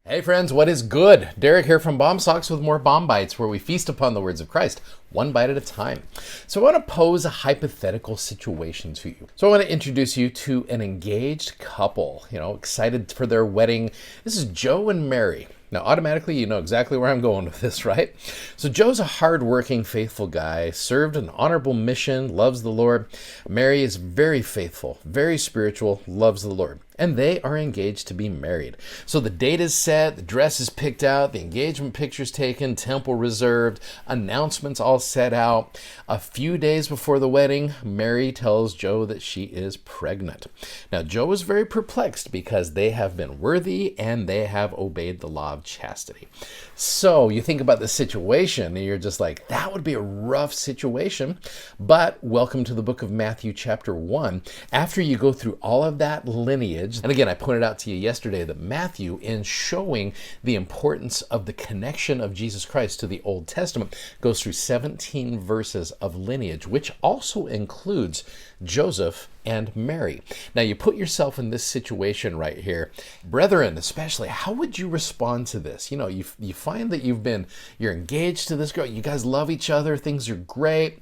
Hey friends, what is good? Derek here from Bomb Socks with more Bomb Bites, where we feast upon the words of Christ, one bite at a time. So I want to pose a hypothetical situation to you. So I want to introduce you to an engaged couple, excited for their wedding. This is Joe and Mary. Now, automatically, you know exactly where I'm going with this, right? So Joe's a hardworking, faithful guy, served an honorable mission, loves the Lord. Mary is very faithful, very spiritual, loves the Lord. And they are engaged to be married. So the date is set, the dress is picked out, the engagement picture's taken, temple reserved, announcements all set out. A few days before the wedding, Mary tells Joe that she is pregnant. Now, Joe is very perplexed because they have been worthy and they have obeyed the law of chastity. So you think about the situation and you're just like, that would be a rough situation. But welcome to the book of Matthew chapter 1. After you go through all of that lineage, and again, I pointed out to you yesterday that Matthew, in showing the importance of the connection of Jesus Christ to the Old Testament, goes through 17 verses of lineage, which also includes Joseph and Mary. Now, you put yourself in this situation right here. Brethren, especially, how would you respond to this? You find that you're engaged to this girl, you guys love each other, things are great,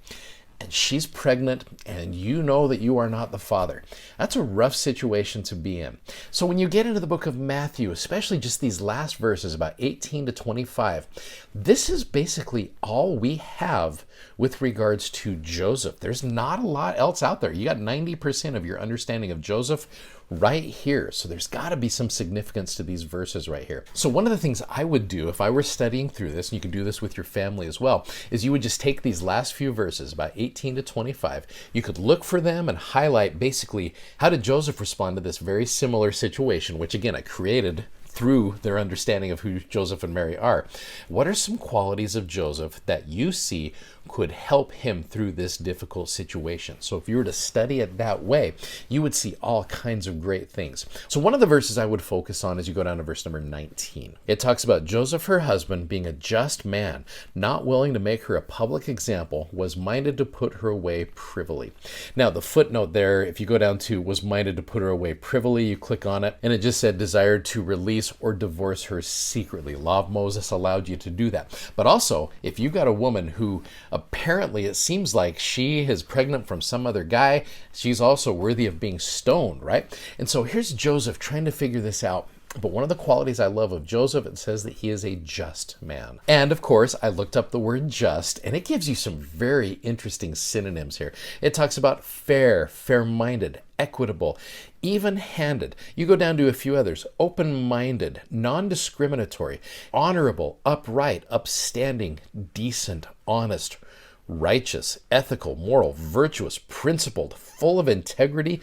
and she's pregnant, and you know that you are not the father. That's a rough situation to be in. So when you get into the book of Matthew, especially just these last verses, about 18 to 25, this is basically all we have with regards to Joseph. There's not a lot else out there. You got 90% of your understanding of Joseph right here. So there's got to be some significance to these verses right here. So one of the things I would do if I were studying through this, and you can do this with your family as well, is you would just take these last few verses, about 18 to 25. You could look for them and highlight basically how did Joseph respond to this very similar situation, which again, I created through their understanding of who Joseph and Mary are. What are some qualities of Joseph that you see could help him through this difficult situation? So if you were to study it that way, you would see all kinds of great things. So one of the verses I would focus on as you go down to verse number 19. It talks about Joseph, her husband, being a just man, not willing to make her a public example, was minded to put her away privily. Now, the footnote there, if you go down to was minded to put her away privily, you click on it, and it just said desired to release or divorce her secretly. Law of Moses allowed you to do that. But also, if you got a woman who apparently it seems like she is pregnant from some other guy, she's also worthy of being stoned, right? And so here's Joseph trying to figure this out. But one of the qualities I love of Joseph, it says that he is a just man. And of course, I looked up the word just, and it gives you some very interesting synonyms here. It talks about fair, fair-minded, equitable, even-handed. You go down to a few others. Open-minded, non-discriminatory, honorable, upright, upstanding, decent, honest, righteous, ethical, moral, virtuous, principled, full of integrity,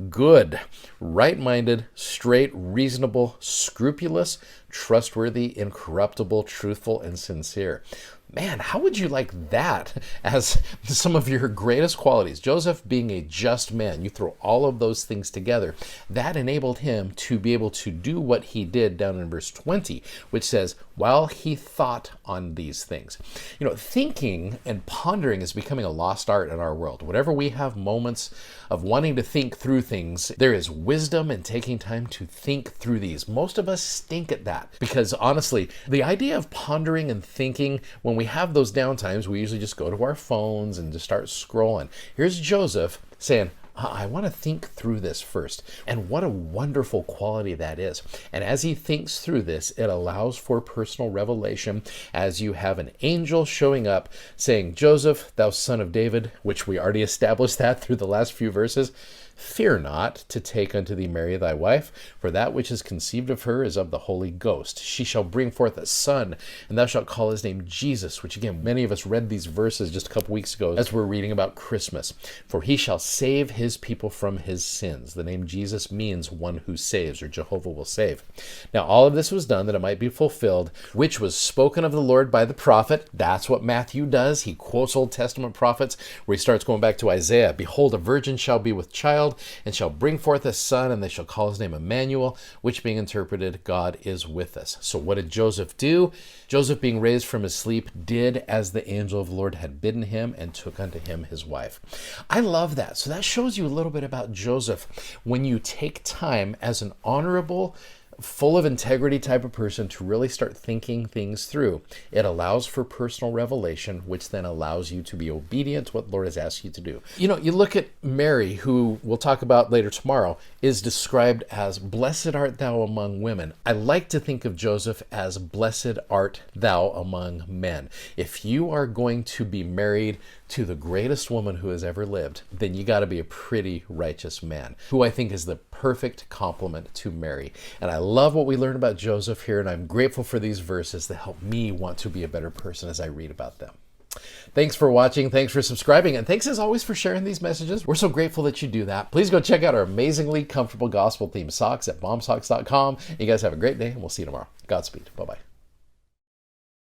good, right-minded, straight, reasonable, scrupulous, trustworthy, incorruptible, truthful, and sincere. Man, how would you like that as some of your greatest qualities? Joseph being a just man, you throw all of those things together, that enabled him to be able to do what he did down in verse 20, which says, while he thought on these things. Thinking and pondering is becoming a lost art in our world. Whenever we have moments of wanting to think through things, there is wisdom in taking time to think through these. Most of us stink at that because honestly, the idea of pondering and thinking, when we have those downtimes, we usually just go to our phones and just start scrolling. Here's Joseph saying, I want to think through this first. And what a wonderful quality that is. And as he thinks through this, it allows for personal revelation as you have an angel showing up saying, Joseph, thou son of David, which we already established that through the last few verses, fear not to take unto thee Mary thy wife, for that which is conceived of her is of the Holy Ghost. She shall bring forth a son, and thou shalt call his name Jesus, which again, many of us read these verses just a couple weeks ago as we're reading about Christmas. For he shall save his people from his sins. The name Jesus means one who saves, or Jehovah will save. Now, all of this was done that it might be fulfilled, which was spoken of the Lord by the prophet. That's what Matthew does. He quotes Old Testament prophets, where he starts going back to Isaiah. Behold, a virgin shall be with child, and shall bring forth a son, and they shall call his name Emmanuel, which being interpreted, God is with us. So what did Joseph do? Joseph, being raised from his sleep, did as the angel of the Lord had bidden him, and took unto him his wife. I love that. So that shows you a little bit about Joseph. When you take time as an honorable, full of integrity type of person to really start thinking things through. It allows for personal revelation, which then allows you to be obedient to what the Lord has asked you to do. You know, you look at Mary, who we'll talk about later tomorrow, is described as blessed art thou among women. I like to think of Joseph as blessed art thou among men. If you are going to be married to the greatest woman who has ever lived, then you got to be a pretty righteous man, who I think is the perfect complement to Mary. And I love what we learn about Joseph here, and I'm grateful for these verses that help me want to be a better person as I read about them. Thanks for watching, thanks for subscribing, and thanks as always for sharing these messages. We're so grateful that you do that. Please go check out our amazingly comfortable gospel themed socks at bombsocks.com. You guys have a great day, and we'll see you tomorrow. Godspeed. Bye-bye.